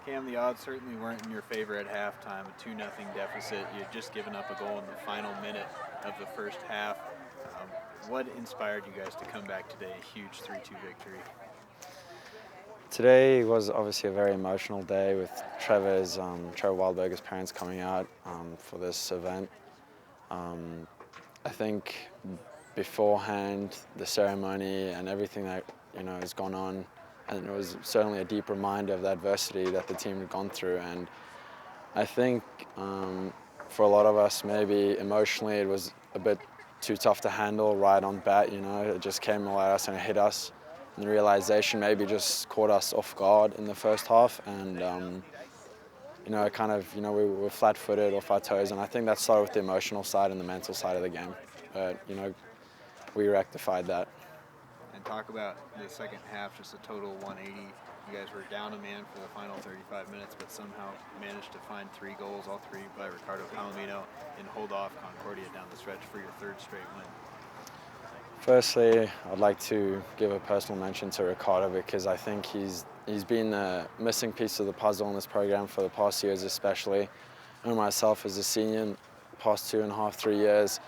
Cam, the odds certainly weren't in your favor at halftime, a 2-0 deficit. You had just given up a goal in the final minute of the first half. What inspired you guys to come back today, a huge 3-2 victory? Today was obviously a very emotional day with Trevor Wildberger's parents coming out for this event. I think beforehand, the ceremony and everything that has gone on, and it was certainly a deep reminder of the adversity that the team had gone through. And I think for a lot of us, maybe emotionally, it was a bit too tough to handle right on bat. It just came at us and it hit us. And the realization maybe just caught us off guard in the first half, and we were flat-footed, off our toes, and I think that started with the emotional side and the mental side of the game. But we rectified that. And talk about the second half, just a total 180. You guys were down a man for the final 35 minutes, but somehow managed to find 3 goals, all 3 by Ricardo Palomino, and hold off Concordia down the stretch for your 3rd straight win. Firstly, I'd like to give a personal mention to Ricardo, because I think he's been the missing piece of the puzzle in this program for the past years especially. And myself as a senior, the past 2.5, 3 years,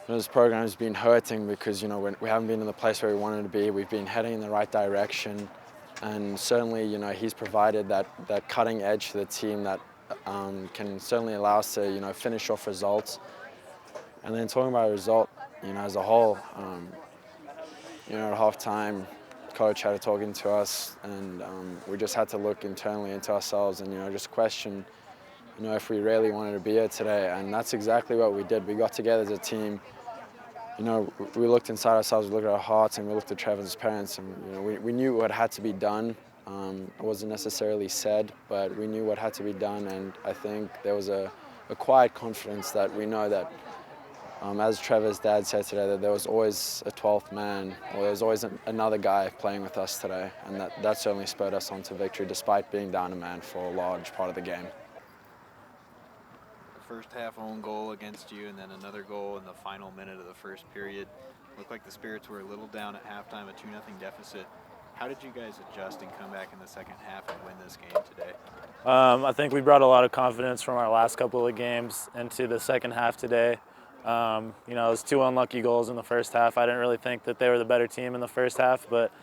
this program has been hurting because we haven't been in the place where we wanted to be. We've been heading in the right direction, and certainly he's provided that cutting edge to the team that can certainly allow us to finish off results. And then talking about a result, as a whole, at halftime, coach started talking to us, and we just had to look internally into ourselves and just question if we really wanted to be here today. And that's exactly what we did. We got together as a team. We looked inside ourselves, we looked at our hearts, and we looked at Trevor's parents, and we knew what had to be done. It wasn't necessarily said, but we knew what had to be done, and I think there was a quiet confidence that we know that, as Trevor's dad said today, that there was always a 12th man, or there was always another guy playing with us today, and that certainly spurred us on to victory despite being down a man for a large part of the game. First half own goal against you, and then another goal in the final minute of the first period. Looked like the Spirits were a little down at halftime, a 2-0 deficit. How did you guys adjust and come back in the second half and win this game today? I think we brought a lot of confidence from our last couple of games into the second half today. It was 2 unlucky goals in the first half. I didn't really think that they were the better team in the first half, but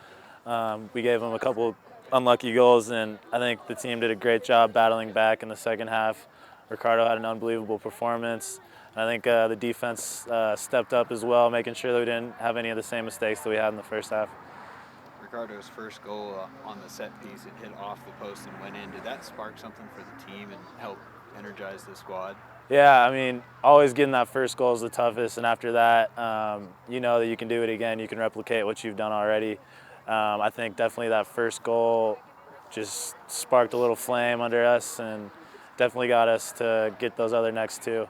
we gave them a couple unlucky goals, and I think the team did a great job battling back in the second half. Ricardo had an unbelievable performance. I think the defense stepped up as well, making sure that we didn't have any of the same mistakes that we had in the first half. Ricardo's first goal on the set piece, it hit off the post and went in. Did that spark something for the team and help energize the squad? Yeah, always getting that first goal is the toughest, and after that, you know that you can do it again. You can replicate what you've done already. I think definitely that first goal just sparked a little flame under us and definitely got us to get those other next 2.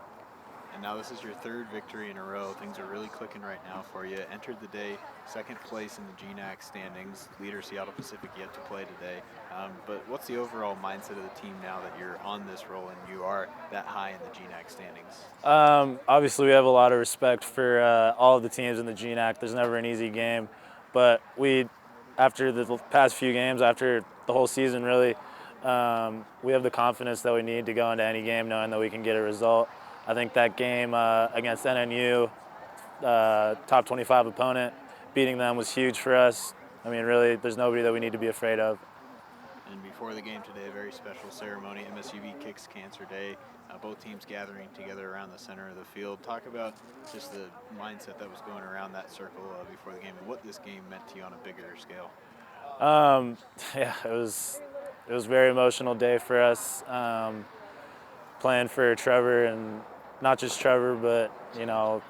And now this is your 3rd victory in a row. Things are really clicking right now for you. Entered the day 2nd place in the GNAC standings. Leader Seattle Pacific yet to play today. But what's the overall mindset of the team now that you're on this roll and you are that high in the GNAC standings? Obviously, we have a lot of respect for all of the teams in the GNAC. There's never an easy game. But after the past few games, after the whole season really, we have the confidence that we need to go into any game knowing that we can get a result. I think that game against NNU, top 25 opponent, beating them was huge for us. Really, there's nobody that we need to be afraid of. And before the game today, a very special ceremony, MSUB Kicks Cancer Day. Both teams gathering together around the center of the field. Talk about just the mindset that was going around that circle before the game and what this game meant to you on a bigger scale. Yeah, it was a very emotional day for us, playing for Trevor, and not just Trevor, but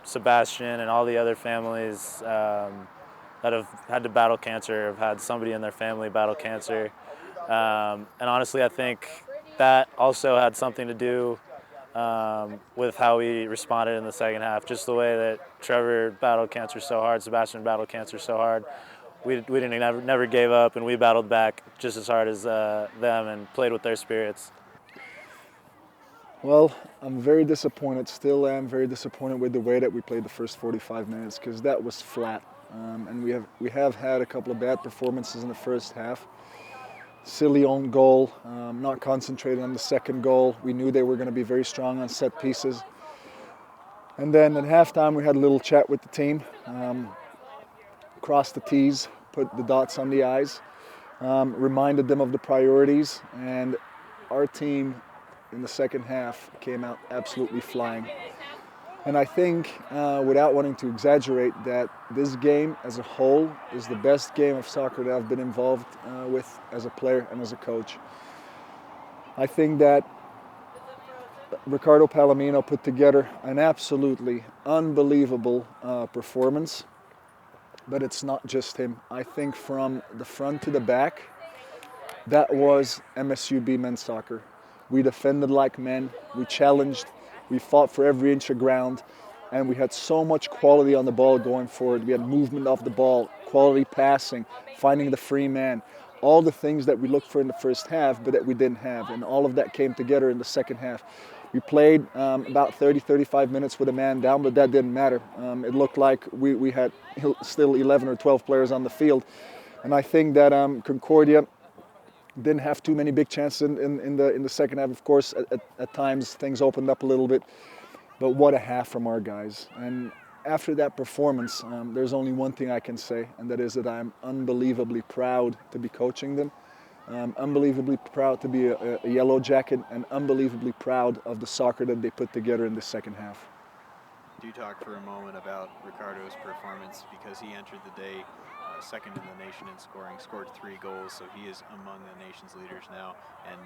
Sebastian and all the other families that have had to battle cancer, have had somebody in their family battle cancer. And honestly, I think that also had something to do with how we responded in the second half. Just the way that Trevor battled cancer so hard, Sebastian battled cancer so hard. We never gave up, and we battled back just as hard as them and played with their spirits. Well, I'm very disappointed, still am very disappointed with the way that we played the first 45 minutes, because that was flat. And we have had a couple of bad performances in the first half. silly own goal, not concentrating on the second goal. We knew they were going to be very strong on set pieces. And then at halftime, we had a little chat with the team, crossed the T's, put the dots on the I's, reminded them of the priorities, and our team in the second half came out absolutely flying. And I think, without wanting to exaggerate, that this game as a whole is the best game of soccer that I've been involved with as a player and as a coach. I think that Ricardo Palomino put together an absolutely unbelievable performance, but it's not just him. I think from the front to the back, that was MSUB men's soccer. We defended like men, we challenged, we fought for every inch of ground, and we had so much quality on the ball going forward. We had movement off the ball, quality passing, finding the free man, all the things that we looked for in the first half, but that we didn't have, and all of that came together in the second half. We played about 30-35 minutes with a man down, but that didn't matter. It looked like we had still 11 or 12 players on the field, and I think that Concordia didn't have too many big chances in the second half. Of course, at times things opened up a little bit, but what a half from our guys. And after that performance, there's only one thing I can say, and that is that I'm unbelievably proud to be coaching them, unbelievably proud to be a Yellow Jacket, and unbelievably proud of the soccer that they put together in the second half. Do talk for a moment about Ricardo's performance, because he entered the day second in the nation in scoring, scored 3 goals, so he is among the nation's leaders now, and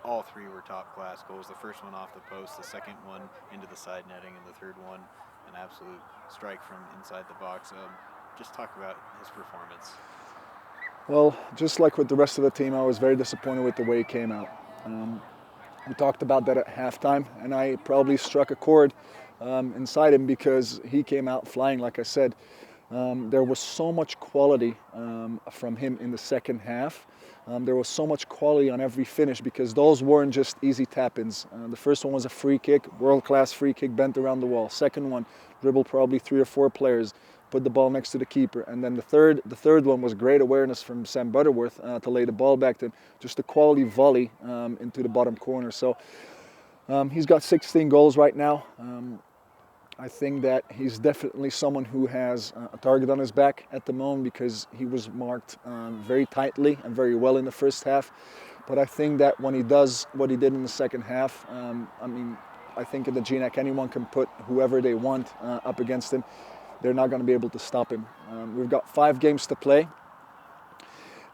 all 3 were top-class goals. The first one off the post, the second one into the side netting, and the third one an absolute strike from inside the box. Just talk about his performance. Well, just like with the rest of the team, I was very disappointed with the way he came out. We talked about that at halftime, and I probably struck a chord inside him, because he came out flying, like I said. There was so much quality from him in the second half. There was so much quality on every finish, because those weren't just easy tap-ins. The first one was a free kick, world-class free kick, bent around the wall. Second one, dribbled probably 3 or 4 players, put the ball next to the keeper. And then the third one was great awareness from Sam Butterworth to lay the ball back to him. Just a quality volley into the bottom corner. So he's got 16 goals right now. I think that he's definitely someone who has a target on his back at the moment, because he was marked very tightly and very well in the first half. But I think that when he does what he did in the second half, I think in the GNAC anyone can put whoever they want up against him. They're not going to be able to stop him. We've got 5 games to play,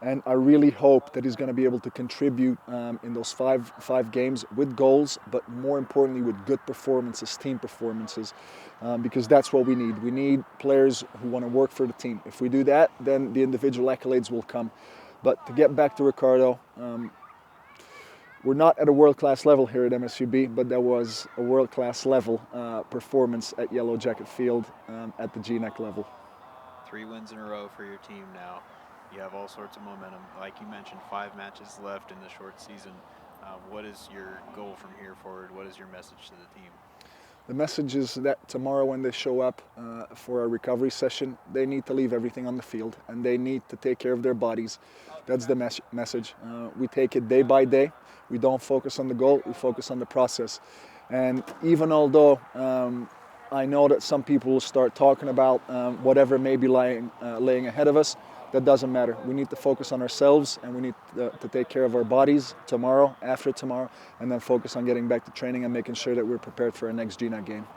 and I really hope that he's going to be able to contribute in those five games with goals, but more importantly with good performances, team performances, because that's what we need. We need players who want to work for the team. If we do that, then the individual accolades will come. But to get back to Ricardo, we're not at a world-class level here at MSUB, but there was a world-class level performance at Yellowjacket Field at the GNAC level. 3 wins in a row for your team now. You have all sorts of momentum. Like you mentioned, 5 matches left in the short season. What is your goal from here forward? What is your message to the team? The message is that tomorrow when they show up for a recovery session, they need to leave everything on the field, and they need to take care of their bodies. That's the message. We take it day by day. We don't focus on the goal, we focus on the process. And even although I know that some people will start talking about whatever may be laying ahead of us, that doesn't matter. We need to focus on ourselves, and we need to take care of our bodies tomorrow, after tomorrow, and then focus on getting back to training and making sure that we're prepared for our next GNAC game.